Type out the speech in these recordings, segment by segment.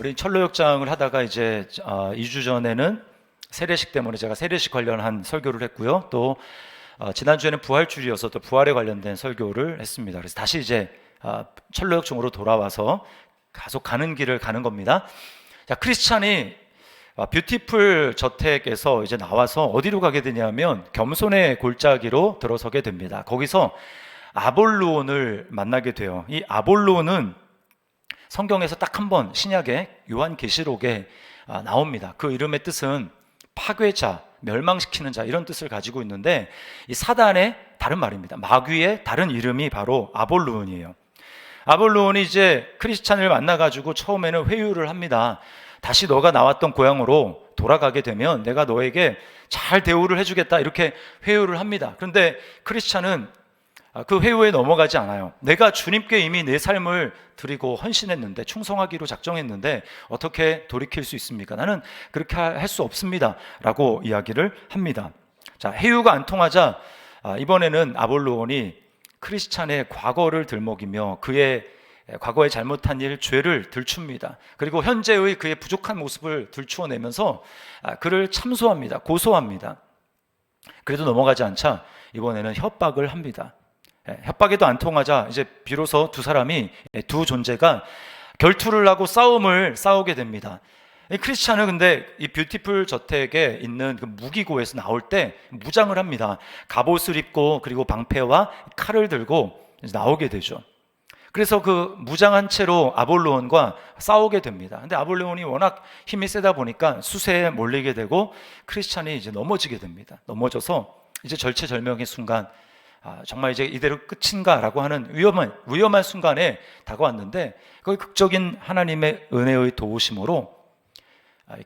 우리 철로역장을 하다가 이제 2주 전에는 세례식 때문에 제가 세례식 관련한 설교를 했고요. 또 지난주에는 부활주일이어서 또 부활에 관련된 설교를 했습니다. 그래서 다시 이제 철로역중으로 돌아와서 계속 가는 길을 가는 겁니다. 자, 크리스찬이 뷰티풀 저택에서 이제 나와서 어디로 가게 되냐면 겸손의 골짜기로 들어서게 됩니다. 거기서 아볼로온을 만나게 돼요. 이 아볼로온은 성경에서 딱 한 번 신약의 요한계시록에 나옵니다. 그 이름의 뜻은 파괴자, 멸망시키는 자, 이런 뜻을 가지고 있는데 이 사단의 다른 말입니다. 마귀의 다른 이름이 바로 아볼로온이에요. 아볼로온이 이제 크리스찬을 만나가지고 처음에는 회유를 합니다. 다시 너가 나왔던 고향으로 돌아가게 되면 내가 너에게 잘 대우를 해주겠다, 이렇게 회유를 합니다. 그런데 크리스찬은 그 회유에 넘어가지 않아요. 내가 주님께 이미 내 삶을 드리고 헌신했는데, 충성하기로 작정했는데 어떻게 돌이킬 수 있습니까? 나는 그렇게 할 수 없습니다 라고 이야기를 합니다. 자, 회유가 안 통하자 이번에는 아볼로온이 크리스찬의 과거를 들먹이며 그의 과거에 잘못한 일, 죄를 들춥니다. 그리고 현재의 그의 부족한 모습을 들추어내면서 그를 참소합니다. 고소합니다. 그래도 넘어가지 않자 이번에는 협박을 합니다. 협박에도 안 통하자 이제 비로소 두 존재가 결투를 하고 싸우게 됩니다. 크리스찬은 근데 이 뷰티풀 저택에 있는 그 무기고에서 나올 때 무장을 합니다. 갑옷을 입고 그리고 방패와 칼을 들고 나오게 되죠. 그래서 그 무장한 채로 아볼로온과 싸우게 됩니다. 근데 아볼로온이 워낙 힘이 세다 보니까 수세에 몰리게 되고 크리스찬이 이제 넘어지게 됩니다. 넘어져서 이제 절체절명의 순간, 정말 이제 이대로 끝인가라고 하는 위험한 순간에 다가왔는데, 그 극적인 하나님의 은혜의 도우심으로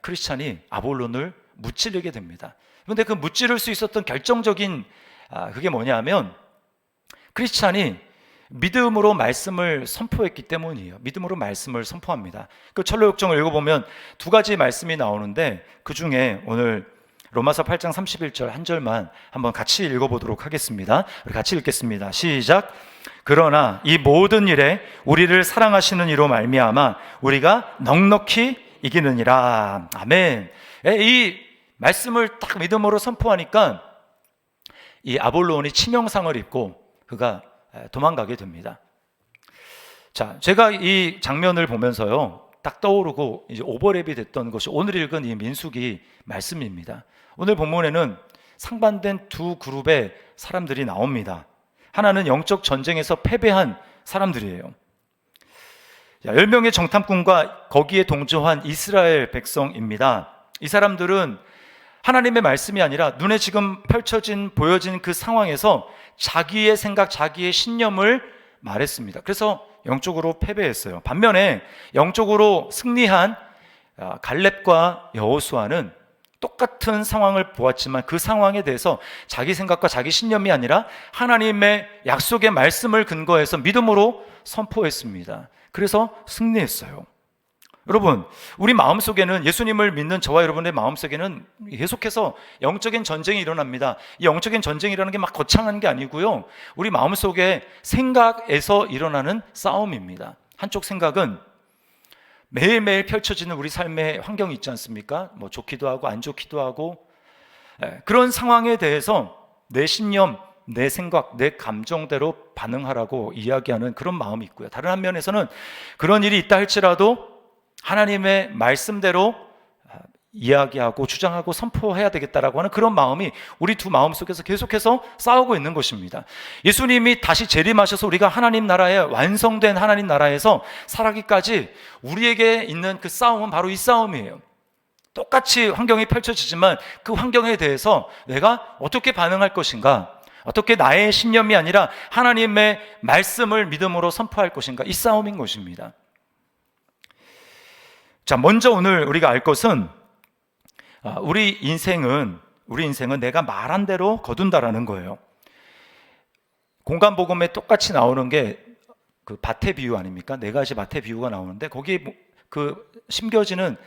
크리스찬이 아볼론을 무찌르게 됩니다. 그런데 그 무찌를 수 있었던 결정적인 그게 뭐냐면 크리스찬이 믿음으로 말씀을 선포했기 때문이에요. 믿음으로 말씀을 선포합니다. 그 철로역정을 읽어보면 두 가지 말씀이 나오는데 그 중에 오늘 로마서 8장 31절 한 절만 한번 같이 읽어보도록 하겠습니다. 우리 같이 읽겠습니다. 시작. 그러나 이 모든 일에 우리를 사랑하시는 이로 말미암아 우리가 넉넉히 이기느니라. 아멘. 이 말씀을 딱 믿음으로 선포하니까 이 아볼로온이 치명상을 입고 그가 도망가게 됩니다. 자, 제가 이 장면을 보면서요, 딱 떠오르고 이제 오버랩이 됐던 것이 오늘 읽은 이 민수기 말씀입니다. 오늘 본문에는 상반된 두 그룹의 사람들이 나옵니다. 하나는 영적 전쟁에서 패배한 사람들이에요. 10명의 정탐꾼과 거기에 동조한 이스라엘 백성입니다. 이 사람들은 하나님의 말씀이 아니라 눈에 지금 보여진 그 상황에서 자기의 생각, 자기의 신념을 말했습니다. 그래서 영적으로 패배했어요. 반면에 영적으로 승리한 갈렙과 여호수아는 똑같은 상황을 보았지만 그 상황에 대해서 자기 생각과 자기 신념이 아니라 하나님의 약속의 말씀을 근거해서 믿음으로 선포했습니다. 그래서 승리했어요. 여러분, 우리 마음속에는, 예수님을 믿는 저와 여러분의 마음속에는 계속해서 영적인 전쟁이 일어납니다. 이 영적인 전쟁이라는 게 막 거창한 게 아니고요, 우리 마음속에 생각에서 일어나는 싸움입니다. 한쪽 생각은 매일매일 펼쳐지는 우리 삶의 환경이 있지 않습니까? 뭐 좋기도 하고 안 좋기도 하고, 그런 상황에 대해서 내 신념, 내 생각, 내 감정대로 반응하라고 이야기하는 그런 마음이 있고요, 다른 한면에서는 그런 일이 있다 할지라도 하나님의 말씀대로 이야기하고 주장하고 선포해야 되겠다라고 하는 그런 마음이 우리 두 마음 속에서 계속해서 싸우고 있는 것입니다. 예수님이 다시 재림하셔서 우리가 하나님 나라에, 완성된 하나님 나라에서 살아기까지 우리에게 있는 그 싸움은 바로 이 싸움이에요. 똑같이 환경이 펼쳐지지만 그 환경에 대해서 내가 어떻게 반응할 것인가, 어떻게 나의 신념이 아니라 하나님의 말씀을 믿음으로 선포할 것인가, 이 싸움인 것입니다. 자, 먼저 오늘 우리가 알 것은 우리 인생은 내가 말한 대로 거둔다라는 거예요. 공간복음에 똑같이 나오는 게 그 밭의 비유 아닙니까? 네 가지 밭의 비유가 나오는데 거기에 그 심겨지는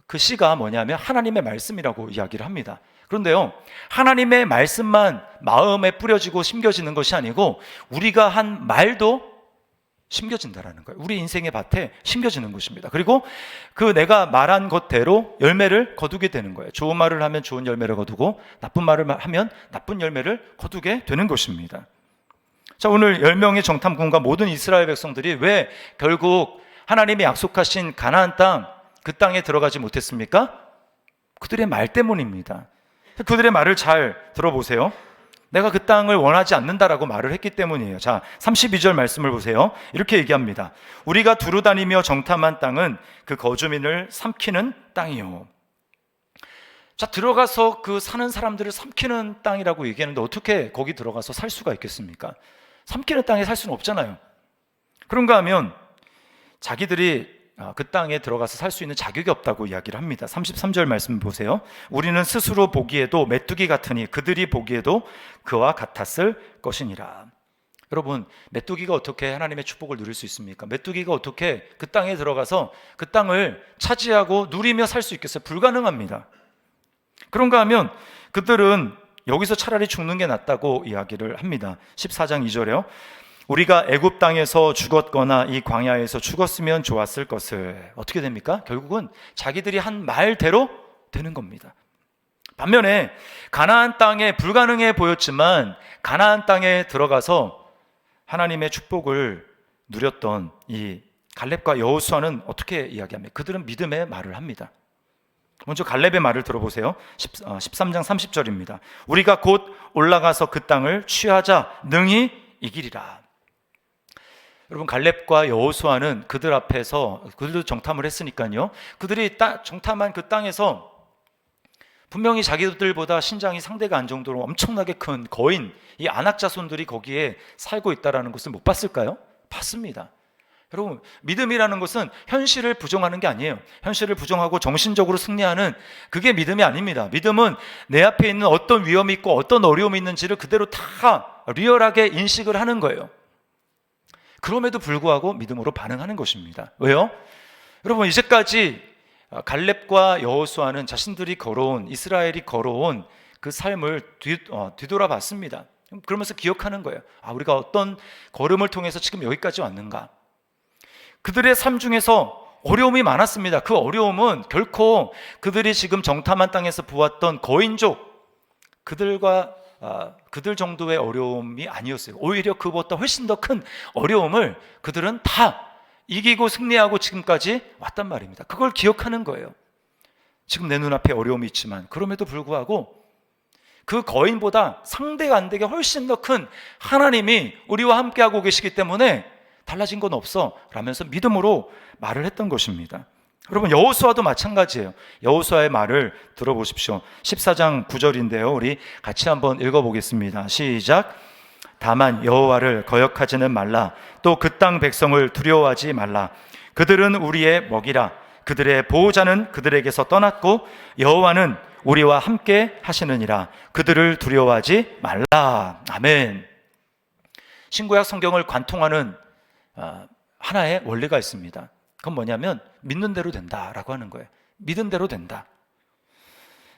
그 씨가 뭐냐면 하나님의 말씀이라고 이야기를 합니다. 그런데요, 하나님의 말씀만 마음에 뿌려지고 심겨지는 것이 아니고 우리가 한 말도 심겨진다라는 거예요. 우리 인생의 밭에 심겨지는 것입니다. 그리고 그 내가 말한 것대로 열매를 거두게 되는 거예요. 좋은 말을 하면 좋은 열매를 거두고 나쁜 말을 하면 나쁜 열매를 거두게 되는 것입니다. 자, 오늘 10명의 정탐꾼과 모든 이스라엘 백성들이 왜 결국 하나님이 약속하신 가나안 땅, 그 땅에 들어가지 못했습니까? 그들의 말 때문입니다. 그들의 말을 잘 들어보세요. 내가 그 땅을 원하지 않는다라고 말을 했기 때문이에요. 자, 32절 말씀을 보세요. 이렇게 얘기합니다. 우리가 두루 다니며 정탐한 땅은 그 거주민을 삼키는 땅이요. 자, 들어가서 그 사는 사람들을 삼키는 땅이라고 얘기하는데 어떻게 거기 들어가서 살 수가 있겠습니까? 삼키는 땅에 살 수는 없잖아요. 그런가 하면 자기들이 그 땅에 들어가서 살 수 있는 자격이 없다고 이야기를 합니다. 33절 말씀 보세요. 우리는 스스로 보기에도 메뚜기 같으니 그들이 보기에도 그와 같았을 것이니라. 여러분, 메뚜기가 어떻게 하나님의 축복을 누릴 수 있습니까? 메뚜기가 어떻게 그 땅에 들어가서 그 땅을 차지하고 누리며 살 수 있겠어요? 불가능합니다. 그런가 하면 그들은 여기서 차라리 죽는 게 낫다고 이야기를 합니다. 14장 2절에요. 우리가 애굽 땅에서 죽었거나 이 광야에서 죽었으면 좋았을 것을. 어떻게 됩니까? 결국은 자기들이 한 말대로 되는 겁니다. 반면에 가나안 땅에 불가능해 보였지만 가나안 땅에 들어가서 하나님의 축복을 누렸던 이 갈렙과 여호수아는 어떻게 이야기합니까? 그들은 믿음의 말을 합니다. 먼저 갈렙의 말을 들어보세요. 13장 30절입니다. 우리가 곧 올라가서 그 땅을 취하자 능히 이기리라. 여러분, 갈렙과 여호수아는 그들 앞에서 그들도 정탐을 했으니까요. 그들이 정탐한 그 땅에서 분명히 자기들보다 신장이 상대가 안 정도로 엄청나게 큰 거인, 이 아낙 자손들이 거기에 살고 있다는 것을 못 봤을까요? 봤습니다. 여러분, 믿음이라는 것은 현실을 부정하는 게 아니에요. 현실을 부정하고 정신적으로 승리하는 그게 믿음이 아닙니다. 믿음은 내 앞에 있는 어떤 위험이 있고 어떤 어려움이 있는지를 그대로 다 리얼하게 인식을 하는 거예요. 그럼에도 불구하고 믿음으로 반응하는 것입니다. 왜요? 여러분, 이제까지 갈렙과 여호수아는 자신들이 걸어온, 이스라엘이 걸어온 그 삶을 뒤돌아봤습니다. 그러면서 기억하는 거예요. 우리가 어떤 걸음을 통해서 지금 여기까지 왔는가? 그들의 삶 중에서 어려움이 많았습니다. 그 어려움은 결코 그들이 지금 정탐한 땅에서 보았던 거인족, 그들 정도의 어려움이 아니었어요. 오히려 그보다 훨씬 더 큰 어려움을 그들은 다 이기고 승리하고 지금까지 왔단 말입니다. 그걸 기억하는 거예요. 지금 내 눈앞에 어려움이 있지만 그럼에도 불구하고 그 거인보다 상대가 안 되게 훨씬 더 큰 하나님이 우리와 함께하고 계시기 때문에 달라진 건 없어 라면서 믿음으로 말을 했던 것입니다. 여러분, 여호수아도 마찬가지예요. 여호수아의 말을 들어보십시오. 14장 9절인데요. 우리 같이 한번 읽어보겠습니다. 시작. 다만 여호와를 거역하지는 말라. 또 그 땅 백성을 두려워하지 말라. 그들은 우리의 먹이라. 그들의 보호자는 그들에게서 떠났고 여호와는 우리와 함께 하시느니라. 그들을 두려워하지 말라. 아멘. 신구약 성경을 관통하는 하나의 원리가 있습니다. 그건 뭐냐면 믿는 대로 된다라고 하는 거예요. 믿은 대로 된다.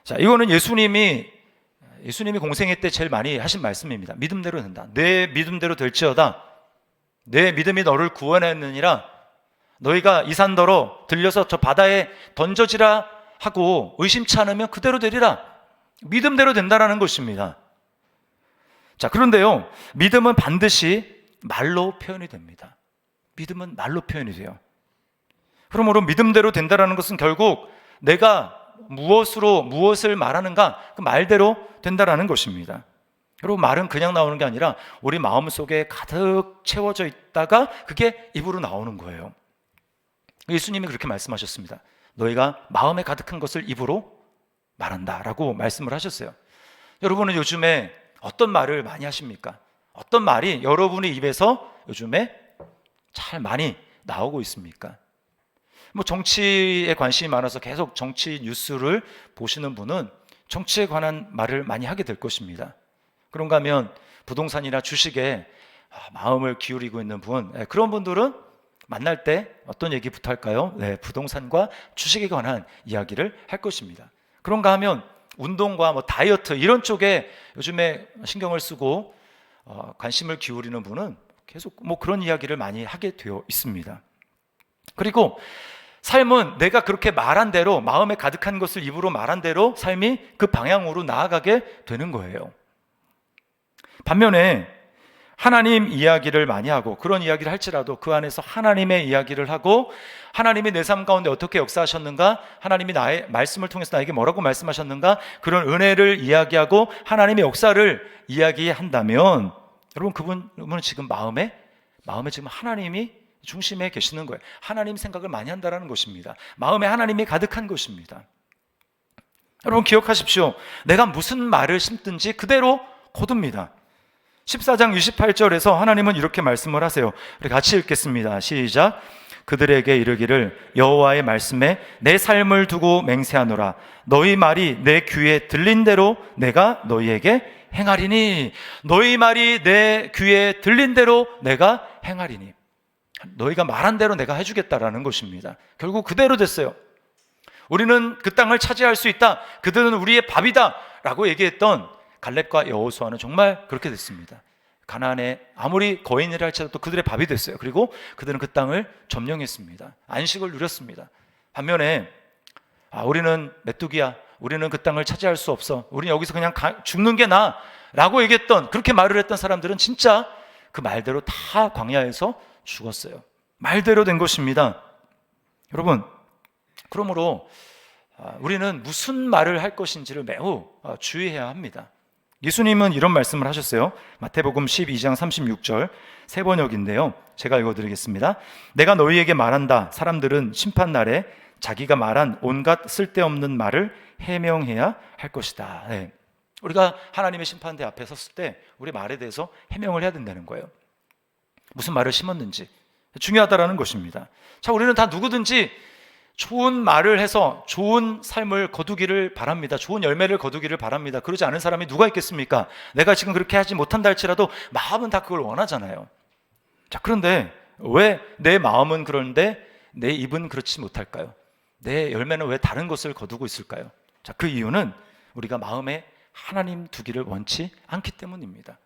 자, 이거는 예수님이 공생애 때 제일 많이 하신 말씀입니다. 믿음대로 된다. 내 믿음대로 될지어다. 내 믿음이 너를 구원했느니라. 너희가 이 산더러 들려서 저 바다에 던져지라 하고 의심치 않으면 그대로 되리라. 믿음대로 된다라는 것입니다. 자, 그런데요, 믿음은 반드시 말로 표현이 됩니다. 믿음은 말로 표현이 돼요. 그러므로 믿음대로 된다라는 것은 결국 내가 무엇을 말하는가 그 말대로 된다라는 것입니다. 여러분, 말은 그냥 나오는 게 아니라 우리 마음속에 가득 채워져 있다가 그게 입으로 나오는 거예요. 예수님이 그렇게 말씀하셨습니다. 너희가 마음에 가득한 것을 입으로 말한다라고 말씀을 하셨어요. 여러분은 요즘에 어떤 말을 많이 하십니까? 어떤 말이 여러분의 입에서 요즘에 잘 많이 나오고 있습니까? 정치에 관심이 많아서 계속 정치 뉴스를 보시는 분은 정치에 관한 말을 많이 하게 될 것입니다. 그런가 하면 부동산이나 주식에 마음을 기울이고 있는 분, 그런 분들은 만날 때 어떤 얘기부터 할까요? 부동산과 주식에 관한 이야기를 할 것입니다. 그런가 하면 운동과 다이어트 이런 쪽에 요즘에 신경을 쓰고 관심을 기울이는 분은 계속 뭐 그런 이야기를 많이 하게 되어 있습니다. 그리고 삶은 내가 그렇게 말한 대로, 마음에 가득한 것을 입으로 말한 대로 삶이 그 방향으로 나아가게 되는 거예요. 반면에 하나님 이야기를 많이 하고, 그런 이야기를 할지라도 그 안에서 하나님의 이야기를 하고, 하나님이 내 삶 가운데 어떻게 역사하셨는가, 하나님이 나의 말씀을 통해서 나에게 뭐라고 말씀하셨는가, 그런 은혜를 이야기하고 하나님의 역사를 이야기한다면, 여러분 그분은 지금 마음에 지금 하나님이 중심에 계시는 거예요. 하나님 생각을 많이 한다는 것입니다. 마음에 하나님이 가득한 것입니다. 여러분 기억하십시오. 내가 무슨 말을 심든지 그대로 거둡니다. 14장 28절에서 하나님은 이렇게 말씀을 하세요. 우리 같이 읽겠습니다. 시작. 그들에게 이르기를 여호와의 말씀에 내 삶을 두고 맹세하노라. 너희 말이 내 귀에 들린 대로 내가 너희에게 행하리니. 너희 말이 내 귀에 들린 대로 내가 행하리니. 너희가 말한 대로 내가 해주겠다라는 것입니다. 결국 그대로 됐어요. 우리는 그 땅을 차지할 수 있다. 그들은 우리의 밥이다 라고 얘기했던 갈렙과 여호수아는 정말 그렇게 됐습니다. 가나안에 아무리 거인이라 할지라도 그들의 밥이 됐어요. 그리고 그들은 그 땅을 점령했습니다. 안식을 누렸습니다. 반면에 우리는 메뚜기야, 우리는 그 땅을 차지할 수 없어, 우리는 여기서 그냥 죽는 게 나아 라고 얘기했던, 그렇게 말을 했던 사람들은 진짜 그 말대로 다 광야에서 죽었어요. 말대로 된 것입니다. 여러분, 그러므로 우리는 무슨 말을 할 것인지를 매우 주의해야 합니다. 예수님은 이런 말씀을 하셨어요. 마태복음 12장 36절 새 번역인데요, 제가 읽어드리겠습니다. 내가 너희에게 말한다. 사람들은 심판날에 자기가 말한 온갖 쓸데없는 말을 해명해야 할 것이다. 네. 우리가 하나님의 심판대 앞에 섰을 때 우리 말에 대해서 해명을 해야 된다는 거예요. 무슨 말을 심었는지 중요하다라는 것입니다. 자, 우리는 다 누구든지 좋은 말을 해서 좋은 삶을 거두기를 바랍니다. 좋은 열매를 거두기를 바랍니다. 그러지 않은 사람이 누가 있겠습니까? 내가 지금 그렇게 하지 못한다 할지라도 마음은 다 그걸 원하잖아요. 자, 그런데 왜 내 마음은 그런데 내 입은 그렇지 못할까요? 내 열매는 왜 다른 것을 거두고 있을까요? 자, 그 이유는 우리가 마음에 하나님 두기를 원치 않기 때문입니다.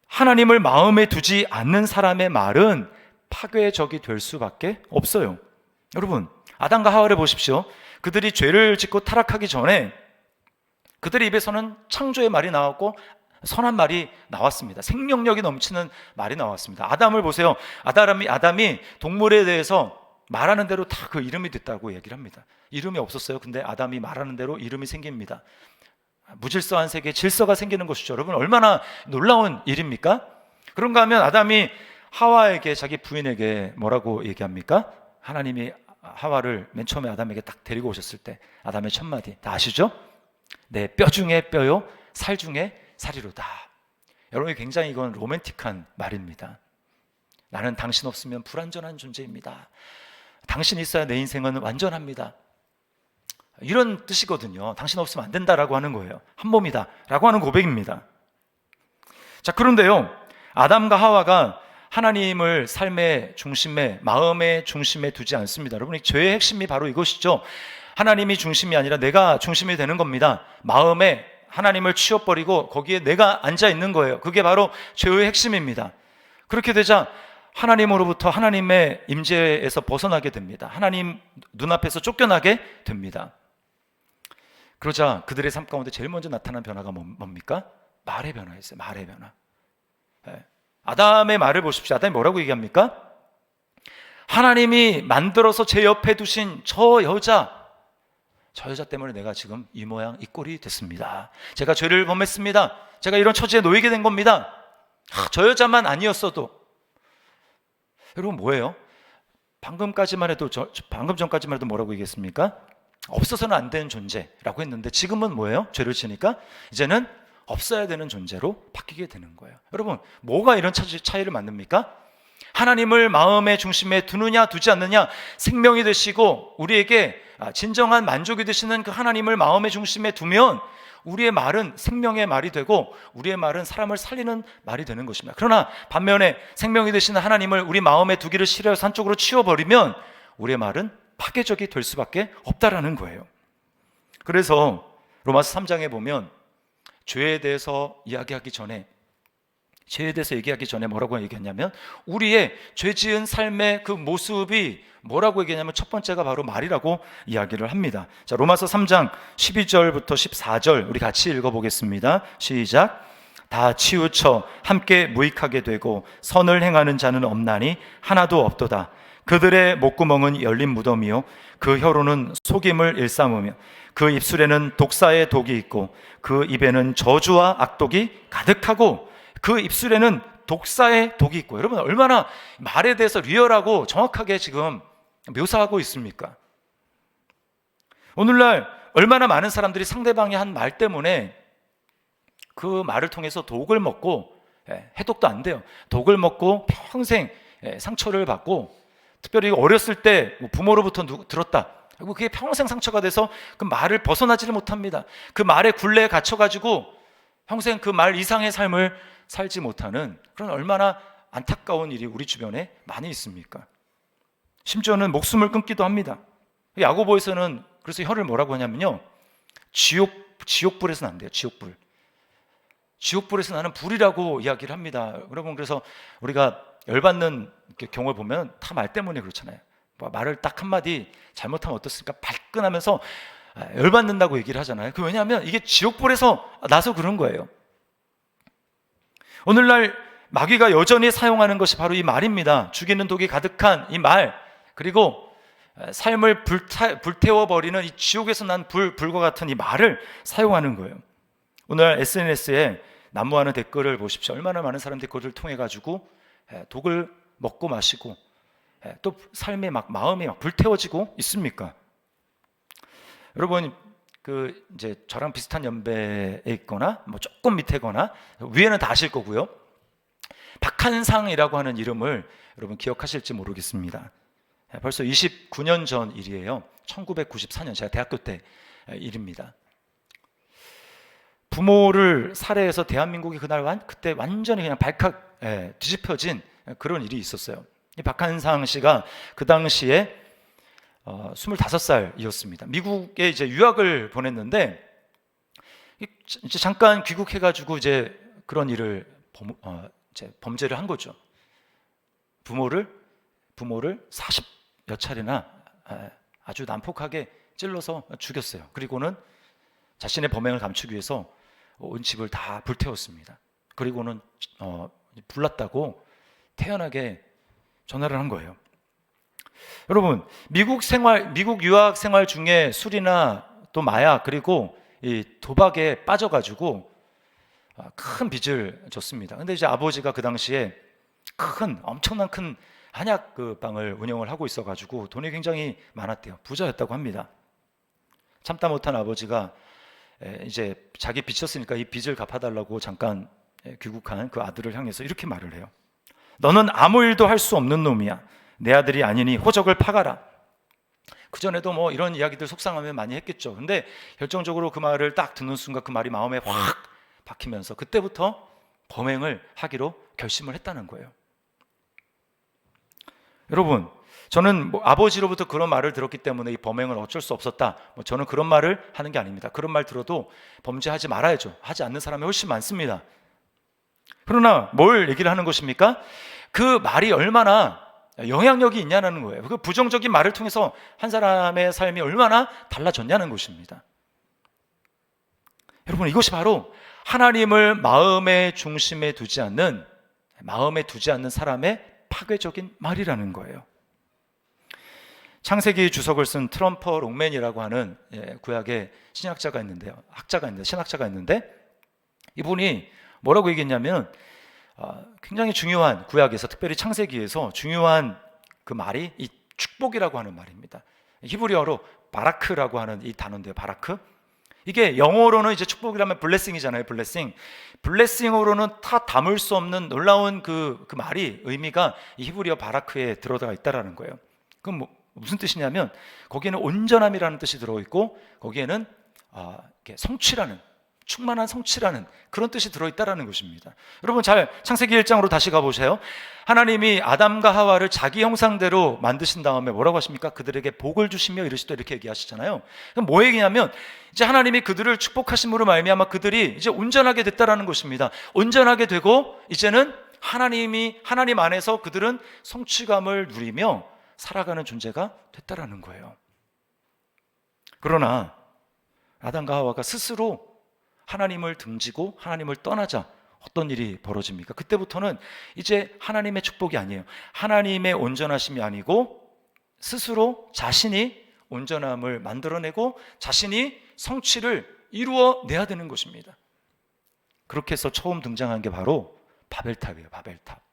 하나님을 마음에 두지 않는 사람의 말은 파괴적이 될 수밖에 없어요. 여러분, 아담과 하와를 보십시오. 그들이 죄를 짓고 타락하기 전에 그들의 입에서는 창조의 말이 나왔고 선한 말이 나왔습니다. 생명력이 넘치는 말이 나왔습니다. 아담을 보세요. 아담이 동물에 대해서 말하는 대로 다 그 이름이 됐다고 얘기를 합니다. 이름이 없었어요. 근데 아담이 말하는 대로 이름이 생깁니다. 무질서한 세계에 질서가 생기는 것이죠. 여러분, 얼마나 놀라운 일입니까? 그런가 하면 아담이 하와에게, 자기 부인에게 뭐라고 얘기합니까? 하나님이 하와를 맨 처음에 아담에게 딱 데리고 오셨을 때 아담의 첫 마디 다 아시죠? 내 뼈 중에 뼈요, 살 중에 살이로다. 여러분, 굉장히 이건 로맨틱한 말입니다. 나는 당신 없으면 불완전한 존재입니다. 당신 있어야 내 인생은 완전합니다. 이런 뜻이거든요. 당신 없으면 안 된다라고 하는 거예요. 한 몸이다 라고 하는 고백입니다. 자, 그런데요, 아담과 하와가 하나님을 삶의 중심에, 마음의 중심에 두지 않습니다. 여러분, 죄의 핵심이 바로 이것이죠. 하나님이 중심이 아니라 내가 중심이 되는 겁니다. 마음에 하나님을 치워버리고 거기에 내가 앉아 있는 거예요. 그게 바로 죄의 핵심입니다. 그렇게 되자 하나님으로부터, 하나님의 임재에서 벗어나게 됩니다. 하나님 눈앞에서 쫓겨나게 됩니다. 그러자 그들의 삶 가운데 제일 먼저 나타난 변화가 뭡니까? 말의 변화였어요. 말의 변화. 네. 아담의 말을 보십시오. 아담이 뭐라고 얘기합니까? 하나님이 만들어서 제 옆에 두신 저 여자 때문에 내가 지금 이 모양 이 꼴이 됐습니다. 제가 죄를 범했습니다. 제가 이런 처지에 놓이게 된 겁니다. 저 여자만 아니었어도. 여러분, 뭐예요? 방금 전까지만 해도 뭐라고 얘기했습니까? 없어서는 안 되는 존재라고 했는데 지금은 뭐예요? 죄를 지니까 이제는 없어야 되는 존재로 바뀌게 되는 거예요. 여러분, 뭐가 이런 차이를 만듭니까? 하나님을 마음의 중심에 두느냐 두지 않느냐, 생명이 되시고 우리에게 진정한 만족이 되시는 그 하나님을 마음의 중심에 두면 우리의 말은 생명의 말이 되고 우리의 말은 사람을 살리는 말이 되는 것입니다. 그러나 반면에 생명이 되시는 하나님을 우리 마음에 두기를 싫어해서 한쪽으로 치워버리면 우리의 말은 파괴적이 될 수밖에 없다라는 거예요. 그래서 로마서 3장에 보면 죄에 대해서 이야기하기 전에 죄에 대해서 얘기하기 전에 뭐라고 얘기했냐면 우리의 죄 지은 삶의 그 모습이 뭐라고 얘기했냐면 첫 번째가 바로 말이라고 이야기를 합니다. 자, 로마서 3장 12절부터 14절 우리 같이 읽어보겠습니다. 시작. 다 치우쳐 함께 무익하게 되고 선을 행하는 자는 없나니 하나도 없도다. 그들의 목구멍은 열린 무덤이요 그 혀로는 속임을 일삼으며 그 입술에는 독사의 독이 있고 그 입에는 저주와 악독이 가득하고 그 입술에는 독사의 독이 있고. 여러분 얼마나 말에 대해서 리얼하고 정확하게 지금 묘사하고 있습니까? 오늘날 얼마나 많은 사람들이 상대방이 한 말 때문에 그 말을 통해서 독을 먹고, 해독도 안 돼요. 독을 먹고 평생 상처를 받고, 특별히 어렸을 때 부모로부터 들었다. 그리고 그게 평생 상처가 돼서 그 말을 벗어나지를 못합니다. 그 말에 굴레에 갇혀가지고 평생 그 말 이상의 삶을 살지 못하는 그런 얼마나 안타까운 일이 우리 주변에 많이 있습니까? 심지어는 목숨을 끊기도 합니다. 야고보에서는 그래서 혀를 뭐라고 하냐면요, 지옥불에서는 안 돼요. 지옥불에서 나는 불이라고 이야기를 합니다. 여러분, 그래서 우리가 열받는 경우를 보면 다 말 때문에 그렇잖아요. 말을 딱 한마디 잘못하면 어떻습니까? 발끈하면서 열받는다고 얘기를 하잖아요. 왜냐하면 이게 지옥불에서 나서 그런 거예요. 오늘날 마귀가 여전히 사용하는 것이 바로 이 말입니다. 죽이는 독이 가득한 이 말, 그리고 삶을 불태워버리는 이 지옥에서 난 불과 같은 이 말을 사용하는 거예요. 오늘 SNS에 난무하는 댓글을 보십시오. 얼마나 많은 사람들이 그것을 통해 가지고 독을 먹고 마시고 또 삶의 마음이 불태워지고 있습니까? 여러분, 이제 저랑 비슷한 연배에 있거나 뭐 조금 밑에거나 위에는 다 아실 거고요. 박한상이라고 하는 이름을 여러분 기억하실지 모르겠습니다. 벌써 29년 전 일이에요. 1994년 제가 대학교 때 일입니다. 부모를 살해해서 대한민국이 그때 완전히 그냥 발칵 뒤집혀진 그런 일이 있었어요. 이 박한상 씨가 그 당시에 25살이었습니다. 미국에 이제 유학을 보냈는데 이제 잠깐 귀국해가지고 이제 그런 일을 이제 범죄를 한 거죠. 부모를 40여 차례나 아주 난폭하게 찔러서 죽였어요. 그리고는 자신의 범행을 감추기 위해서 온 집을 다 불태웠습니다. 그리고는 불났다고 태연하게 전화를 한 거예요. 여러분, 미국 유학 생활 중에 술이나 또 마약 그리고 이 도박에 빠져가지고 큰 빚을 졌습니다. 근데 이제 아버지가 그 당시에 엄청난 큰 한약 그 방을 운영을 하고 있어가지고 돈이 굉장히 많았대요. 부자였다고 합니다. 참다 못한 아버지가 이제 자기 빚졌으니까 이 빚을 갚아달라고 잠깐 귀국한 그 아들을 향해서 이렇게 말을 해요. 너는 아무 일도 할 수 없는 놈이야. 내 아들이 아니니 호적을 파가라. 그전에도 뭐 이런 이야기들 속상하며 많이 했겠죠. 근데 결정적으로 그 말을 딱 듣는 순간 그 말이 마음에 확 박히면서 그때부터 범행을 하기로 결심을 했다는 거예요. 여러분, 저는 아버지로부터 그런 말을 들었기 때문에 이 범행을 어쩔 수 없었다, 저는 그런 말을 하는 게 아닙니다. 그런 말 들어도 범죄하지 말아야죠. 하지 않는 사람이 훨씬 많습니다. 그러나 뭘 얘기를 하는 것입니까? 그 말이 얼마나 영향력이 있냐는 거예요. 그 부정적인 말을 통해서 한 사람의 삶이 얼마나 달라졌냐는 것입니다. 여러분, 이것이 바로 하나님을 마음의 중심에 두지 않는 사람의 파괴적인 말이라는 거예요. 창세기 주석을 쓴 트럼퍼 롱맨이라고 하는 구약의 신학자가 있는데 이분이 뭐라고 얘기했냐면 굉장히 중요한 구약에서, 특별히 창세기에서 중요한 그 말이 이 축복이라고 하는 말입니다. 히브리어로 바라크라고 하는 이 단어인데요. 바라크, 이게 영어로는 이제 축복이라면 블레싱이잖아요. 블레싱으로는 다 담을 수 없는 놀라운 그 말이, 의미가 이 히브리어 바라크에 들어가 있다라는 거예요. 그럼 무슨 뜻이냐면 거기에는 온전함이라는 뜻이 들어있고 거기에는 이렇게 성취라는, 충만한 성취라는 그런 뜻이 들어있다는 것입니다. 여러분 잘 창세기 1장으로 다시 가보세요. 하나님이 아담과 하와를 자기 형상대로 만드신 다음에 뭐라고 하십니까? 그들에게 복을 주시며 이르시되 이렇게 얘기하시잖아요. 그럼 뭐 얘기냐면 이제 하나님이 그들을 축복하심으로 말미암아 그들이 이제 온전하게 됐다라는 것입니다. 온전하게 되고 이제는 하나님 안에서 그들은 성취감을 누리며 살아가는 존재가 됐다라는 거예요. 그러나 아담과 하와가 스스로 하나님을 등지고 하나님을 떠나자 어떤 일이 벌어집니까? 그때부터는 이제 하나님의 축복이 아니에요. 하나님의 온전하심이 아니고 스스로 자신이 온전함을 만들어내고 자신이 성취를 이루어내야 되는 것입니다. 그렇게 해서 처음 등장한 게 바로 바벨탑이에요. 바벨탑.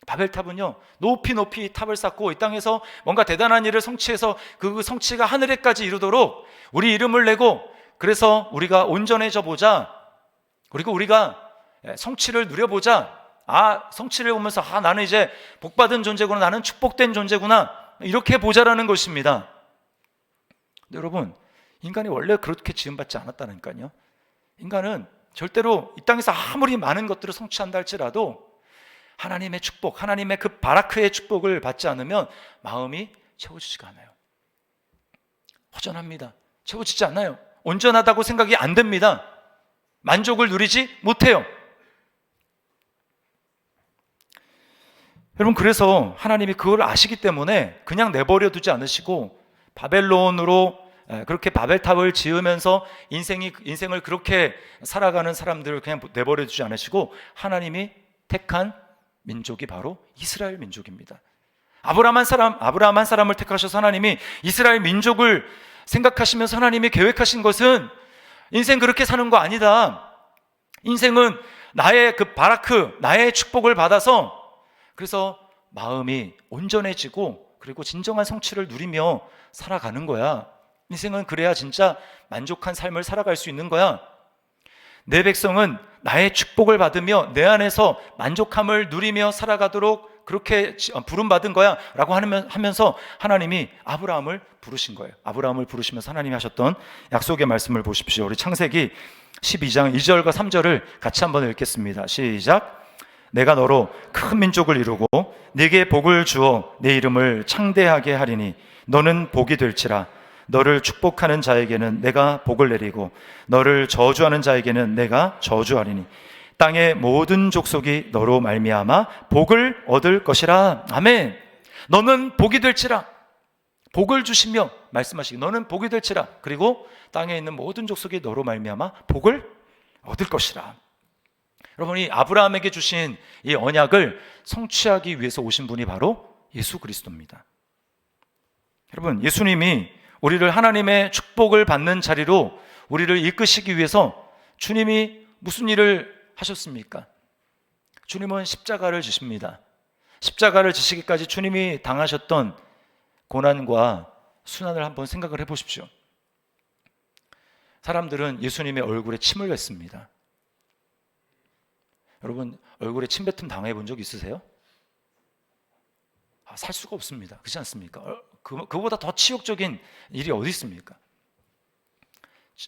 바벨탑은요, 높이 탑을 쌓고 이 땅에서 뭔가 대단한 일을 성취해서 그 성취가 하늘에까지 이르도록 우리 이름을 내고, 그래서 우리가 온전해져 보자, 그리고 우리가 성취를 누려보자. 성취를 보면서 나는 이제 복받은 존재구나, 나는 축복된 존재구나, 이렇게 보자라는 것입니다. 근데 여러분, 인간이 원래 그렇게 지음받지 않았다니까요. 인간은 절대로 이 땅에서 아무리 많은 것들을 성취한다 할지라도 하나님의 축복, 하나님의 그 바라크의 축복을 받지 않으면 마음이 채워지지가 않아요. 허전합니다. 채워지지 않아요. 온전하다고 생각이 안 됩니다. 만족을 누리지 못해요. 여러분, 그래서 하나님이 그걸 아시기 때문에 그냥 내버려 두지 않으시고 바벨론으로 그렇게 바벨탑을 지으면서 인생을 그렇게 살아가는 사람들을 그냥 내버려 두지 않으시고 하나님이 택한 민족이 바로 이스라엘 민족입니다. 아브라함 한 사람을 택하셔서 하나님이 이스라엘 민족을 생각하시면서 하나님이 계획하신 것은 인생 그렇게 사는 거 아니다. 인생은 나의 그 바라크, 나의 축복을 받아서 그래서 마음이 온전해지고 그리고 진정한 성취를 누리며 살아가는 거야. 인생은 그래야 진짜 만족한 삶을 살아갈 수 있는 거야. 내 백성은 나의 축복을 받으며 내 안에서 만족함을 누리며 살아가도록 그렇게 부름받은 거야 라고 하면서 하나님이 아브라함을 부르신 거예요. 아브라함을 부르시면서 하나님이 하셨던 약속의 말씀을 보십시오. 우리 창세기 12장 2절과 3절을 같이 한번 읽겠습니다. 시작. 내가 너로 큰 민족을 이루고 네게 복을 주어 내 이름을 창대하게 하리니 너는 복이 될지라. 너를 축복하는 자에게는 내가 복을 내리고 너를 저주하는 자에게는 내가 저주하리니 땅의 모든 족속이 너로 말미암아 복을 얻을 것이라. 아멘. 너는 복이 될지라. 복을 주시며 말씀하시기 너는 복이 될지라. 그리고 땅에 있는 모든 족속이 너로 말미암아 복을 얻을 것이라. 여러분이 아브라함에게 주신 이 언약을 성취하기 위해서 오신 분이 바로 예수 그리스도입니다. 여러분, 예수님이 우리를 하나님의 축복을 받는 자리로 우리를 이끄시기 위해서 주님이 무슨 일을 하셨습니까? 주님은 십자가를 지십니다. 십자가를 지시기까지 주님이 당하셨던 고난과 순환을 한번 생각을 해보십시오. 사람들은 예수님의 얼굴에 침을 뱉습니다. 여러분, 얼굴에 침 뱉음 당해본 적 있으세요? 살 수가 없습니다. 그렇지 않습니까? 그보다 더 치욕적인 일이 어디 있습니까?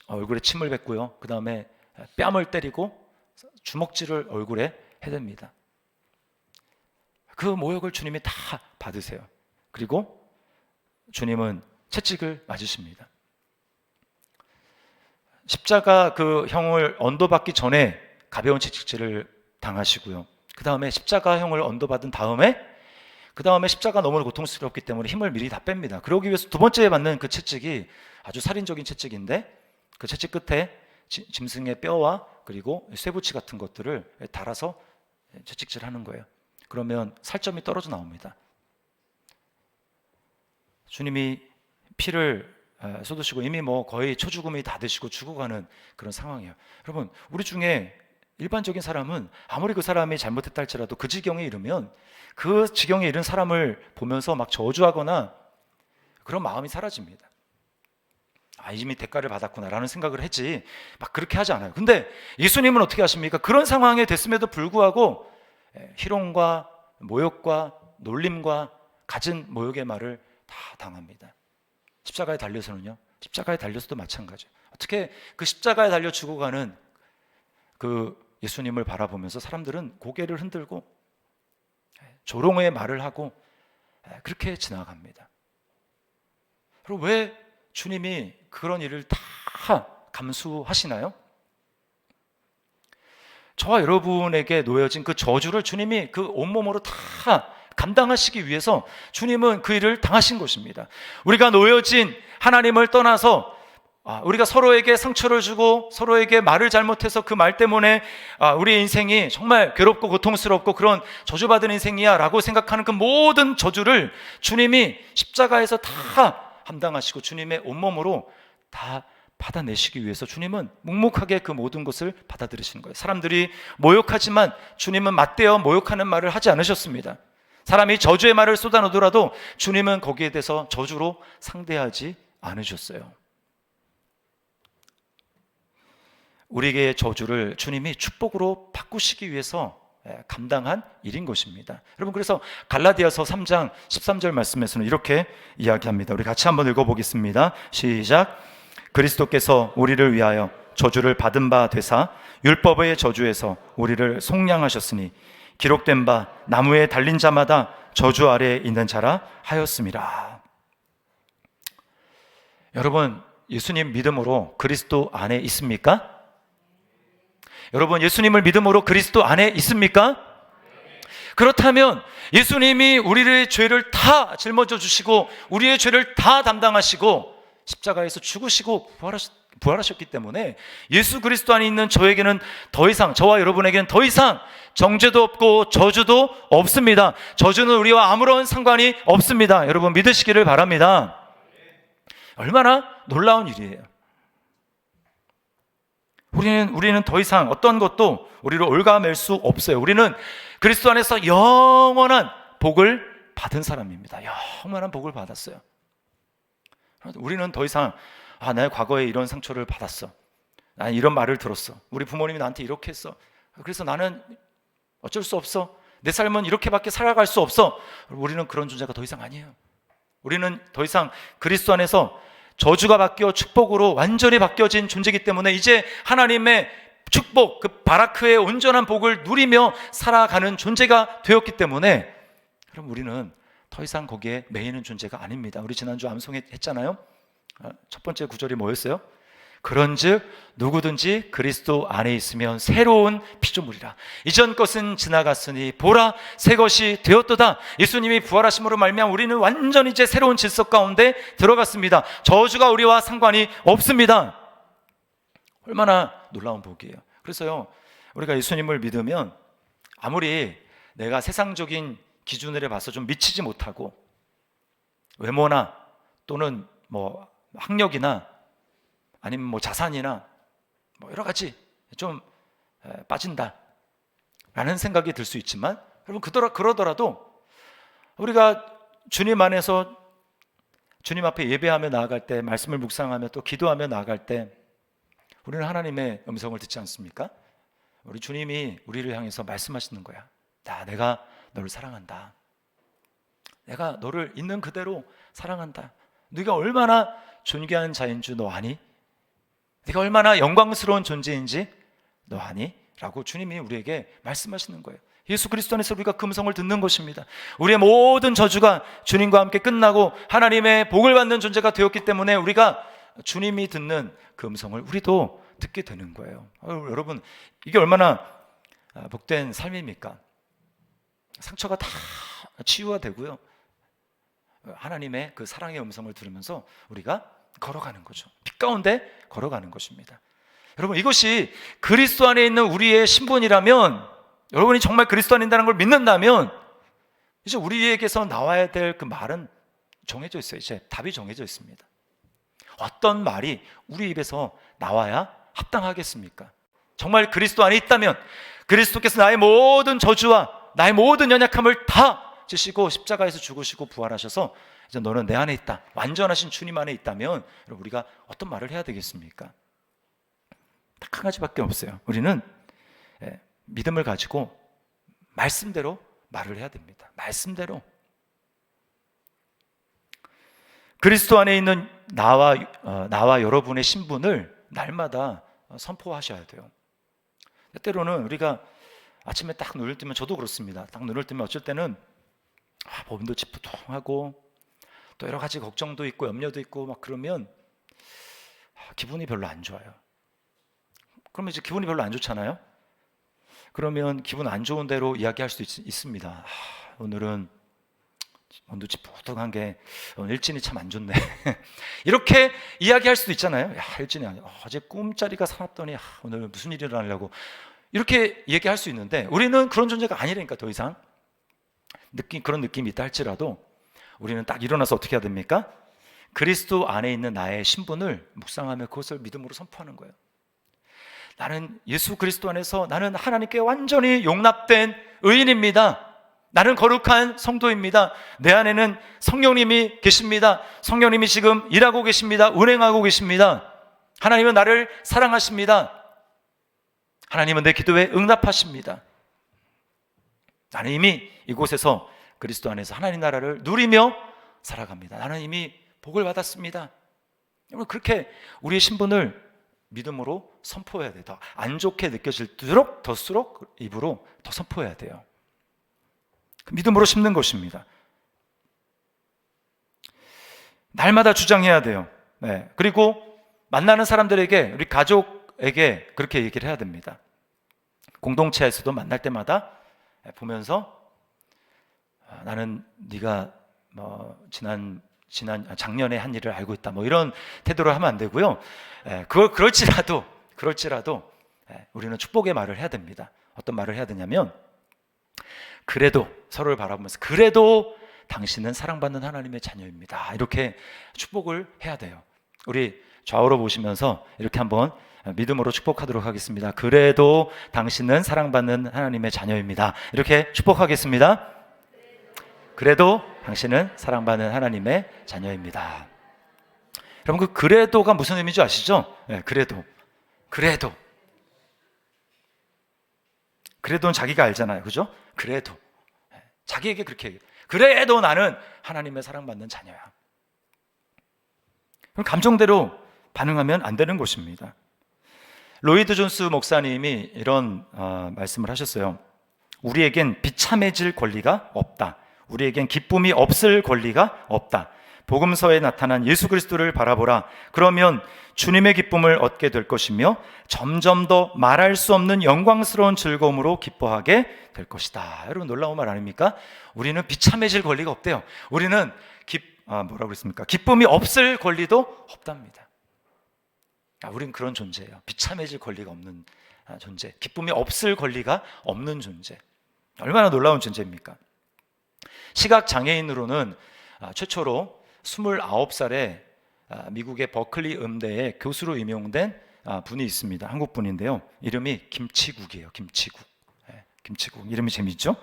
얼굴에 침을 뱉고요. 그 다음에 뺨을 때리고 주먹질을 얼굴에 해댑니다. 그 모욕을 주님이 다 받으세요. 그리고 주님은 채찍을 맞으십니다. 십자가 그 형을 언도받기 전에 가벼운 채찍질을 당하시고요. 그 다음에 십자가 형을 언도받은 다음에 그 다음에 십자가 너무 고통스럽기 때문에 힘을 미리 다 뺍니다. 그러기 위해서 두 번째 받는 그 채찍이 아주 살인적인 채찍인데 그 채찍 끝에 짐승의 뼈와 그리고 쇠붙이 같은 것들을 달아서 채찍질하는 거예요. 그러면 살점이 떨어져 나옵니다. 주님이 피를 쏟으시고 이미 거의 초죽음이 다 되시고 죽어가는 그런 상황이에요. 여러분, 우리 중에 일반적인 사람은 아무리 그 사람이 잘못했다 할지라도 그 지경에 이르면 그 지경에 이른 사람을 보면서 막 저주하거나 그런 마음이 사라집니다. 이미 대가를 받았구나라는 생각을 했지 막 그렇게 하지 않아요. 근데 예수님은 어떻게 하십니까? 그런 상황에 됐음에도 불구하고 희롱과 모욕과 놀림과 갖은 모욕의 말을 다 당합니다. 십자가에 달려서는요. 십자가에 달려서도 마찬가지예요. 어떻게 그 십자가에 달려 죽어가는 그 예수님을 바라보면서 사람들은 고개를 흔들고 조롱의 말을 하고 그렇게 지나갑니다. 그리고 왜 주님이 그런 일을 다 감수하시나요? 저와 여러분에게 놓여진 그 저주를 주님이 그 온몸으로 다 감당하시기 위해서 주님은 그 일을 당하신 것입니다. 우리가 놓여진 하나님을 떠나서 우리가 서로에게 상처를 주고 서로에게 말을 잘못해서 그 말 때문에 우리의 인생이 정말 괴롭고 고통스럽고 그런 저주받은 인생이야 라고 생각하는 그 모든 저주를 주님이 십자가에서 다 감당하시고 주님의 온몸으로 다 받아내시기 위해서 주님은 묵묵하게 그 모든 것을 받아들이시는 거예요. 사람들이 모욕하지만 주님은 맞대어 모욕하는 말을 하지 않으셨습니다. 사람이 저주의 말을 쏟아놓더라도 주님은 거기에 대해서 저주로 상대하지 않으셨어요. 우리에게의 저주를 주님이 축복으로 바꾸시기 위해서 감당한 일인 것입니다. 여러분, 그래서 갈라디아서 3장 13절 말씀에서는 이렇게 이야기합니다. 우리 같이 한번 읽어보겠습니다. 시작. 그리스도께서 우리를 위하여 저주를 받은 바 되사 율법의 저주에서 우리를 속량하셨으니 기록된 바 나무에 달린 자마다 저주 아래에 있는 자라 하였음이라. 여러분, 예수님 믿음으로 그리스도 안에 있습니까? 여러분, 예수님을 믿음으로 그리스도 안에 있습니까? 그렇다면 예수님이 우리의 죄를 다 짊어져 주시고 우리의 죄를 다 담당하시고 십자가에서 죽으시고 부활하셨기 때문에 예수 그리스도 안에 있는 저에게는 더 이상, 저와 여러분에게는 더 이상 정죄도 없고 저주도 없습니다. 저주는 우리와 아무런 상관이 없습니다. 여러분, 믿으시기를 바랍니다. 얼마나 놀라운 일이에요. 우리는 더 이상 어떤 것도 우리를 올가맬 수 없어요. 우리는 그리스도 안에서 영원한 복을 받은 사람입니다. 영원한 복을 받았어요. 우리는 더 이상 내 과거에 이런 상처를 받았어, 나는 이런 말을 들었어, 우리 부모님이 나한테 이렇게 했어, 그래서 나는 어쩔 수 없어, 내 삶은 이렇게밖에 살아갈 수 없어. 우리는 그런 존재가 더 이상 아니에요. 우리는 더 이상 그리스도 안에서 저주가 바뀌어 축복으로 완전히 바뀌어진 존재이기 때문에 이제 하나님의 축복, 그 바라크의 온전한 복을 누리며 살아가는 존재가 되었기 때문에 그럼 우리는 더 이상 거기에 매이는 존재가 아닙니다. 우리 지난주 암송했잖아요. 첫 번째 구절이 뭐였어요? 그런즉 누구든지 그리스도 안에 있으면 새로운 피조물이라. 이전 것은 지나갔으니 보라 새 것이 되었도다. 예수님이 부활하심으로 말미암아 우리는 완전히 이제 새로운 질서 가운데 들어갔습니다. 저주가 우리와 상관이 없습니다. 얼마나 놀라운 복이에요. 그래서요, 우리가 예수님을 믿으면 아무리 내가 세상적인 기준으로 봐서 좀 미치지 못하고 외모나 또는 뭐 학력이나 아니면 뭐 자산이나 뭐 여러 가지 좀 빠진다 라는 생각이 들 수 있지만, 여러분 그러더라도 우리가 주님 안에서 주님 앞에 예배하며 나아갈 때, 말씀을 묵상하며 또 기도하며 나아갈 때 우리는 하나님의 음성을 듣지 않습니까? 우리 주님이 우리를 향해서 말씀하시는 거야. 내가 너를 사랑한다. 내가 너를 있는 그대로 사랑한다. 네가 얼마나 존귀한 자인 줄 너 아니? 네가 얼마나 영광스러운 존재인지 너 아니? 라고 주님이 우리에게 말씀하시는 거예요. 예수 그리스도 안에서 우리가 그 음성을 듣는 것입니다. 우리의 모든 저주가 주님과 함께 끝나고 하나님의 복을 받는 존재가 되었기 때문에 우리가 주님이 듣는 그 음성을 우리도 듣게 되는 거예요. 여러분, 이게 얼마나 복된 삶입니까? 상처가 다 치유가 되고요, 하나님의 그 사랑의 음성을 들으면서 우리가 걸어가는 거죠. 빛 가운데 걸어가는 것입니다. 여러분, 이것이 그리스도 안에 있는 우리의 신분이라면, 여러분이 정말 그리스도 안에 있다는 걸 믿는다면 이제 우리에게서 나와야 될 그 말은 정해져 있어요. 이제 답이 정해져 있습니다. 어떤 말이 우리 입에서 나와야 합당하겠습니까? 정말 그리스도 안에 있다면 그리스도께서 나의 모든 저주와 나의 모든 연약함을 다 지시고 십자가에서 죽으시고 부활하셔서 이제 너는 내 안에 있다, 완전하신 주님 안에 있다면 우리가 어떤 말을 해야 되겠습니까? 딱 한 가지밖에 없어요. 우리는 믿음을 가지고 말씀대로 말을 해야 됩니다. 말씀대로. 그리스도 안에 있는 나와 여러분의 신분을 날마다 선포하셔야 돼요. 때로는 우리가 아침에 딱 눈을 뜨면, 저도 그렇습니다. 딱 눈을 뜨면 어쩔 때는 몸도 찌뿌둥하고 또 여러 가지 걱정도 있고 염려도 있고 막 그러면 기분이 별로 안 좋아요. 그러면 이제 기분이 별로 안 좋잖아요. 그러면 기분 안 좋은 대로 이야기할 수도 있습니다. 오늘은 몸도 찌뿌둥한 게 오늘 일진이 참 안 좋네. 이렇게 이야기할 수도 있잖아요. 야, 일진이 어제 꿈자리가 사납더니 오늘 무슨 일이 일어나려고, 이렇게 얘기할 수 있는데 우리는 그런 존재가 아니라니까. 더 이상 그런 느낌이 있다 할지라도 우리는 딱 일어나서 어떻게 해야 됩니까? 그리스도 안에 있는 나의 신분을 묵상하며 그것을 믿음으로 선포하는 거예요. 나는 예수 그리스도 안에서 나는 하나님께 완전히 용납된 의인입니다. 나는 거룩한 성도입니다. 내 안에는 성령님이 계십니다. 성령님이 지금 일하고 계십니다. 운행하고 계십니다. 하나님은 나를 사랑하십니다. 하나님은 내 기도에 응답하십니다. 나는 이미 이곳에서 그리스도 안에서 하나님 나라를 누리며 살아갑니다. 나는 이미 복을 받았습니다. 여러분, 그렇게 우리의 신분을 믿음으로 선포해야 돼요. 더 안 좋게 느껴질수록 더수록 입으로 더 선포해야 돼요. 믿음으로 심는 것입니다. 날마다 주장해야 돼요. 네. 그리고 만나는 사람들에게, 우리 가족에게 그렇게 얘기를 해야 됩니다. 공동체에서도 만날 때마다 보면서 나는 네가 작년에 한 일을 알고 있다, 이런 태도로 하면 안 되고요. 그럴지라도 우리는 축복의 말을 해야 됩니다. 어떤 말을 해야 되냐면, 그래도, 서로를 바라보면서 그래도 당신은 사랑받는 하나님의 자녀입니다, 이렇게 축복을 해야 돼요. 우리 좌우로 보시면서 이렇게 한번 믿음으로 축복하도록 하겠습니다. 그래도 당신은 사랑받는 하나님의 자녀입니다. 이렇게 축복하겠습니다. 그래도 당신은 사랑받는 하나님의 자녀입니다. 여러분, 그 그래도가 무슨 의미인지 아시죠? 네, 그래도는 자기가 알잖아요. 그죠? 그래도 자기에게 그렇게 얘기해요. 그래도 나는 하나님의 사랑받는 자녀야. 그럼 감정대로 반응하면 안 되는 것입니다. 로이드 존스 목사님이 이런 말씀을 하셨어요. 우리에겐 비참해질 권리가 없다. 우리에겐 기쁨이 없을 권리가 없다. 복음서에 나타난 예수 그리스도를 바라보라. 그러면 주님의 기쁨을 얻게 될 것이며 점점 더 말할 수 없는 영광스러운 즐거움으로 기뻐하게 될 것이다. 여러분, 놀라운 말 아닙니까? 우리는 비참해질 권리가 없대요. 우리는 뭐라고 그랬습니까? 기쁨이 없을 권리도 없답니다. 우린 그런 존재예요. 비참해질 권리가 없는 존재, 기쁨이 없을 권리가 없는 존재. 얼마나 놀라운 존재입니까? 시각장애인으로는 최초로 29살에 미국의 버클리 음대의 교수로 임용된 분이 있습니다. 한국 분인데요. 이름이 김치국이에요. 김치국. 이름이 재밌죠?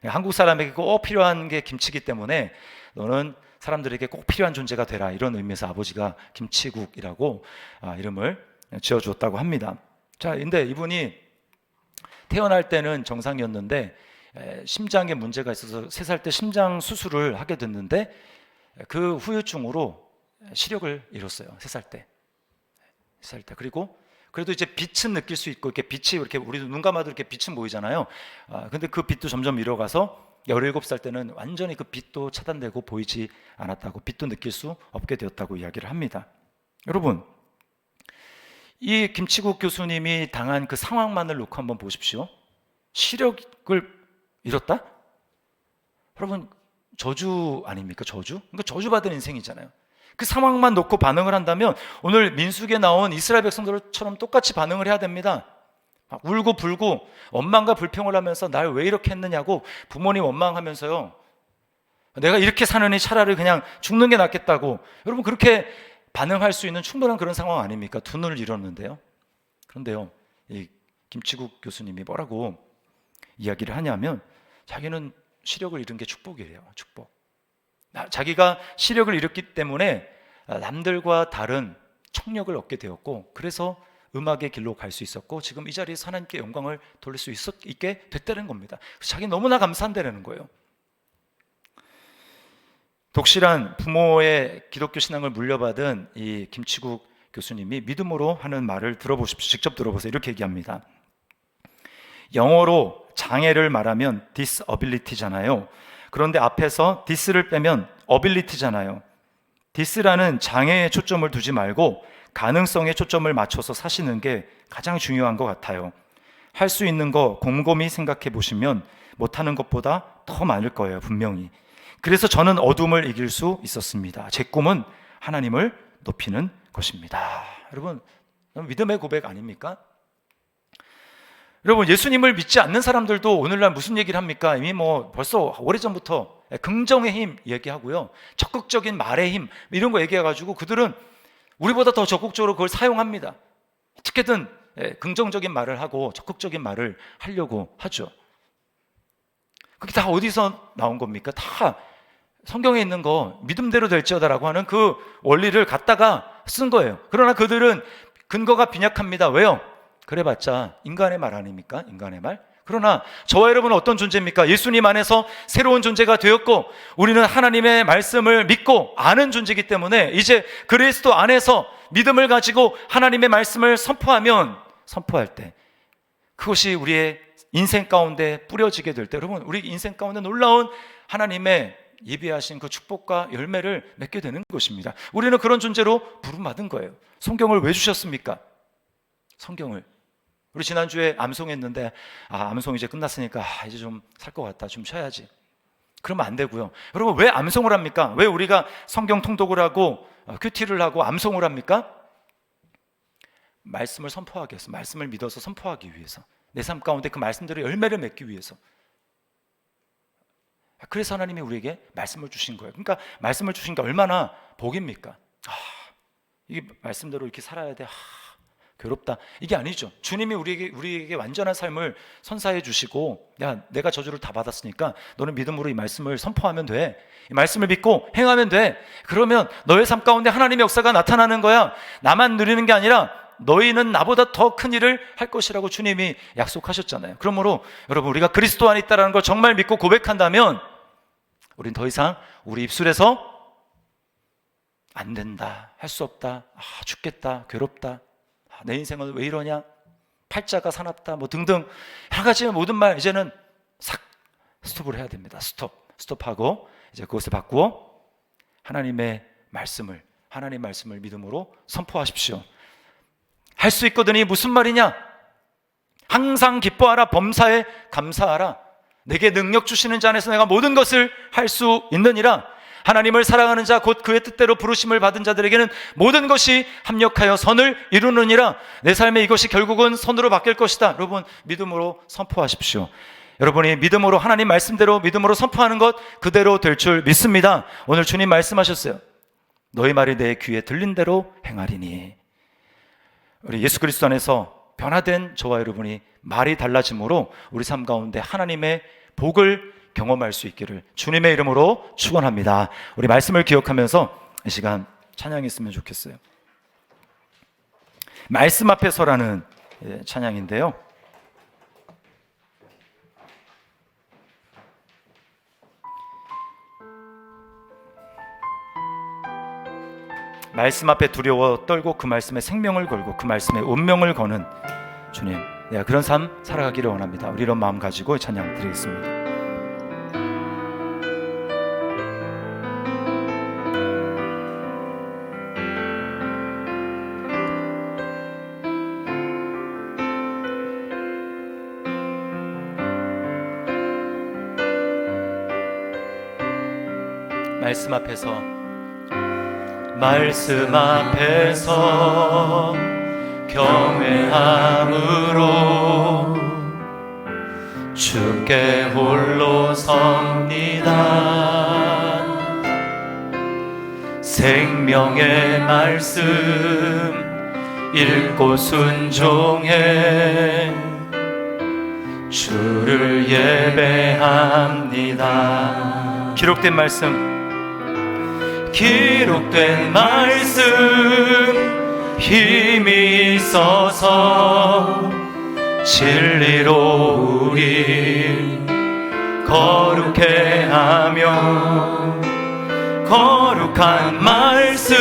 한국 사람에게 꼭 필요한 게 김치기 때문에 너는 사람들에게 꼭 필요한 존재가 되라, 이런 의미에서 아버지가 김치국이라고 이름을 지어주었다고 합니다. 자, 근데 이분이 태어날 때는 정상이었는데 심장에 문제가 있어서 3살 때 심장 수술을 하게 됐는데 그 후유증으로 시력을 잃었어요. 3살 때. 그리고 그래도 이제 빛은 느낄 수 있고, 이렇게 빛이 이렇게 우리도 눈 감아도 이렇게 빛은 보이잖아요. 근데 그 빛도 점점 잃어가서 17살 때는 완전히 그 빛도 차단되고 보이지 않았다고, 빛도 느낄 수 없게 되었다고 이야기를 합니다. 여러분, 이 김치국 교수님이 당한 그 상황만을 놓고 한번 보십시오. 시력을 잃었다? 여러분, 저주 아닙니까? 저주? 그러니까 저주받은 인생이잖아요. 그 상황만 놓고 반응을 한다면 오늘 민수기에 나온 이스라엘 백성들처럼 똑같이 반응을 해야 됩니다. 막 울고 불고 원망과 불평을 하면서 날 왜 이렇게 했느냐고 부모님 원망하면서요, 내가 이렇게 사느니 차라리 그냥 죽는 게 낫겠다고. 여러분, 그렇게 반응할 수 있는 충분한 그런 상황 아닙니까? 두 눈을 잃었는데요. 그런데요, 이 김치국 교수님이 뭐라고 이야기를 하냐면, 자기는 시력을 잃은 게 축복이래요. 축복. 자기가 시력을 잃었기 때문에 남들과 다른 청력을 얻게 되었고, 그래서 음악의 길로 갈 수 있었고, 지금 이 자리에서 하나님께 영광을 돌릴 수 있게 됐다는 겁니다. 자기는 너무나 감사한다는 거예요. 독실한 부모의 기독교 신앙을 물려받은 이 김치국 교수님이 믿음으로 하는 말을 들어보십시오. 직접 들어보세요. 이렇게 얘기합니다. 영어로 장애를 말하면 disability잖아요. 그런데 앞에서 this를 빼면 ability잖아요. this라는 장애에 초점을 두지 말고 가능성에 초점을 맞춰서 사시는 게 가장 중요한 것 같아요. 할 수 있는 거 곰곰이 생각해 보시면 못하는 것보다 더 많을 거예요, 분명히. 그래서 저는 어둠을 이길 수 있었습니다. 제 꿈은 하나님을 높이는 것입니다. 여러분, 믿음의 고백 아닙니까? 여러분, 예수님을 믿지 않는 사람들도 오늘날 무슨 얘기를 합니까? 이미 벌써 오래전부터 긍정의 힘 얘기하고요, 적극적인 말의 힘 이런 거 얘기해가지고 그들은 우리보다 더 적극적으로 그걸 사용합니다. 어떻게든 긍정적인 말을 하고 적극적인 말을 하려고 하죠. 그게 다 어디서 나온 겁니까? 다 성경에 있는 거 믿음대로 될지어다라고 하는 그 원리를 갖다가 쓴 거예요. 그러나 그들은 근거가 빈약합니다. 왜요? 그래봤자 인간의 말 아닙니까? 인간의 말. 그러나 저와 여러분은 어떤 존재입니까? 예수님 안에서 새로운 존재가 되었고 우리는 하나님의 말씀을 믿고 아는 존재이기 때문에 이제 그리스도 안에서 믿음을 가지고 하나님의 말씀을 선포할 때 그것이 우리의 인생 가운데 뿌려지게 될 때, 여러분, 우리 인생 가운데 놀라운 하나님의 예비하신 그 축복과 열매를 맺게 되는 것입니다. 우리는 그런 존재로 부름받은 거예요. 성경을 왜 주셨습니까? 성경을. 우리 지난주에 암송했는데 암송 이제 끝났으니까 이제 좀 살 것 같다, 좀 쉬어야지. 그러면 안 되고요. 여러분, 왜 암송을 합니까? 왜 우리가 성경 통독을 하고 큐티를 하고 암송을 합니까? 말씀을 선포하기 위해서, 말씀을 믿어서 선포하기 위해서, 내 삶 가운데 그 말씀대로 열매를 맺기 위해서. 그래서 하나님이 우리에게 말씀을 주신 거예요. 그러니까 말씀을 주신 게 얼마나 복입니까? 이게 말씀대로 이렇게 살아야 돼, 괴롭다, 이게 아니죠. 주님이 우리에게 완전한 삶을 선사해 주시고, 야, 내가 저주를 다 받았으니까 너는 믿음으로 이 말씀을 선포하면 돼, 이 말씀을 믿고 행하면 돼. 그러면 너의 삶 가운데 하나님의 역사가 나타나는 거야. 나만 누리는 게 아니라 너희는 나보다 더 큰 일을 할 것이라고 주님이 약속하셨잖아요. 그러므로 여러분, 우리가 그리스도 안에 있다는 걸 정말 믿고 고백한다면 우린 더 이상 우리 입술에서 안 된다, 할 수 없다, 죽겠다, 괴롭다, 내 인생은 왜 이러냐, 팔자가 사납다, 등등 여러 가지 모든 말 이제는 싹 스톱을 해야 됩니다. 스톱하고 이제 그것을 바꾸어 하나님 말씀을 믿음으로 선포하십시오. 할 수 있거든이 무슨 말이냐? 항상 기뻐하라, 범사에 감사하라. 내게 능력 주시는 자 안에서 내가 모든 것을 할 수 있느니라. 하나님을 사랑하는 자, 곧 그의 뜻대로 부르심을 받은 자들에게는 모든 것이 합력하여 선을 이루느니라. 내 삶에 이것이 결국은 선으로 바뀔 것이다. 여러분, 믿음으로 선포하십시오. 여러분이 믿음으로, 하나님 말씀대로 믿음으로 선포하는 것 그대로 될 줄 믿습니다. 오늘 주님 말씀하셨어요. 너희 말이 내 귀에 들린 대로 행하리니. 우리 예수 그리스도 안에서 변화된 저와 여러분이 말이 달라짐으로 우리 삶 가운데 하나님의 복을 경험할 수 있기를 주님의 이름으로 축원합니다. 우리 말씀을 기억하면서 이 시간 찬양했으면 좋겠어요. 말씀 앞에 서라는 찬양인데요, 말씀 앞에 두려워 떨고 그 말씀에 생명을 걸고 그 말씀에 운명을 거는 주님, 내가 그런 삶 살아가기를 원합니다. 우리 이런 마음 가지고 찬양 드리겠습니다. 말씀 앞에서 경외함으로 주께 홀로 섭니다. 생명의 말씀 읽고 순종해 주를 예배합니다. 기록된 말씀 힘이 있어서 진리로 우리 거룩해 하며 거룩한 말씀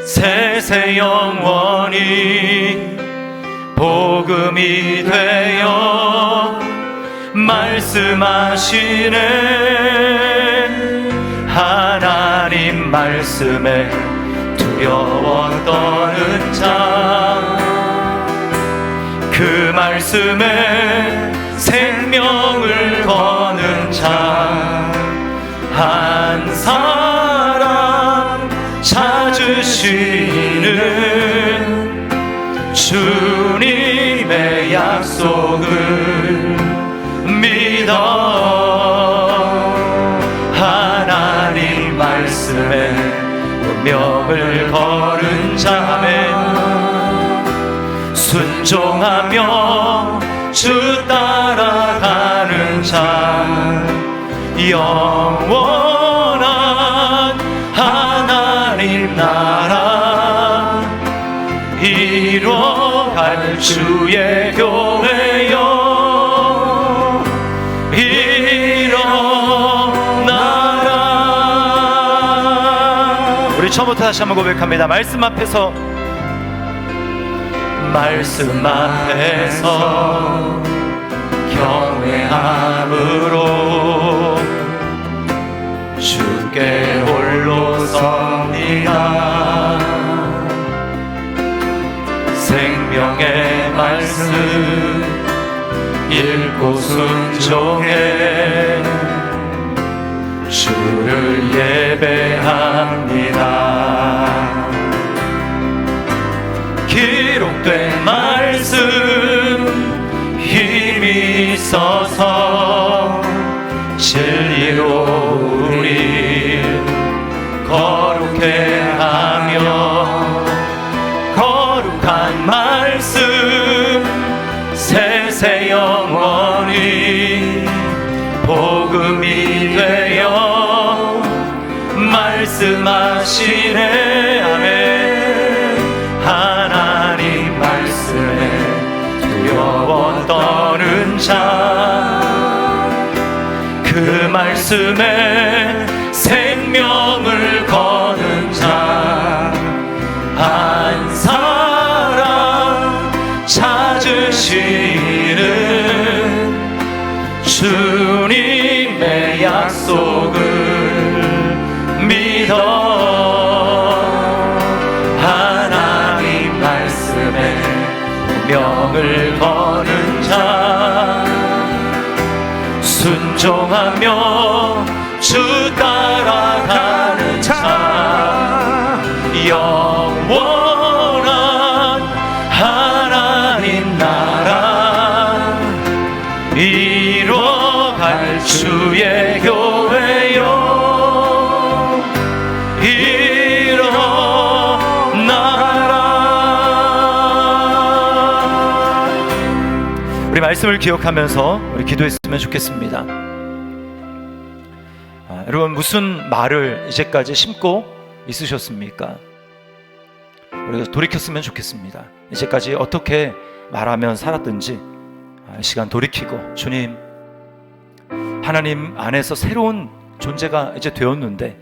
세세 영원히 복음이 되어 말씀하시네. 하나님 말씀에 두려워 떠는 자, 그 말씀에 생명을 거는 자, 한 사람 찾으시는 주님의 약속을 믿어. 하나님 말씀에 운명을 걸은 자매, 순종하며 주 따라가는 자, 영원한 하나님 나라 이뤄갈 주의 교회여 일어나라. 우리 처음부터 다시 한번 고백합니다. 말씀 앞에서 경외함으로 주께 홀로 섭니다. 생명의 말씀 읽고 순종해 주를 예배합니다. 기록된 말씀 힘이 있어서 진리로 우리 거룩해 하며, 거룩한 말씀 세세 영원히 복음이 되어 말씀하시네. 아멘. 하나님 말씀에 두려워 떠는 자, 그 말씀에 생명을 거는 자, 한 사람 찾으시는 주님의 약속을 믿어. 하나님 말씀에 운명을 거는 자, 순종하며 주 따라가는 자, 영원한 하나님 나라 이뤄갈 주의 교회여 일어나라. 우리 말씀을 기억하면서 우리 기도했으면 좋겠습니다. 여러분, 무슨 말을 이제까지 심고 있으셨습니까? 우리가 돌이켰으면 좋겠습니다. 이제까지 어떻게 말하면 살았든지 시간 돌이키고, 주님, 하나님 안에서 새로운 존재가 이제 되었는데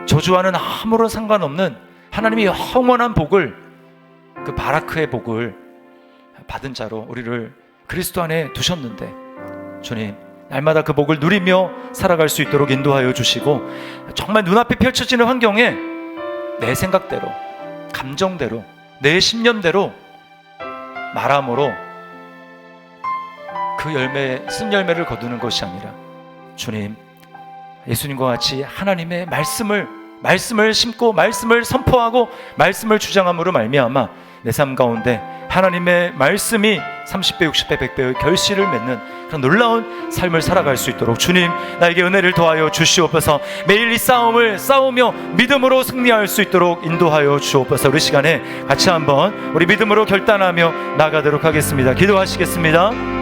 저주와는 아무런 상관없는 하나님의 영원한 복을, 그 바라크의 복을 받은 자로 우리를 그리스도 안에 두셨는데, 주님, 날마다 그 복을 누리며 살아갈 수 있도록 인도하여 주시고, 정말 눈앞에 펼쳐지는 환경에 내 생각대로, 감정대로, 내 신념대로 말함으로 그 쓴 열매를 거두는 것이 아니라, 주님, 예수님과 같이 하나님의 말씀을 심고 말씀을 선포하고 말씀을 주장함으로 말미암아 내 삶 가운데 하나님의 말씀이 30배, 60배, 100배의 결실을 맺는 그런 놀라운 삶을 살아갈 수 있도록 주님, 나에게 은혜를 더하여 주시옵소서. 매일 이 싸움을 싸우며 믿음으로 승리할 수 있도록 인도하여 주옵소서. 우리 시간에 같이 한번 우리 믿음으로 결단하며 나가도록 하겠습니다. 기도하시겠습니다.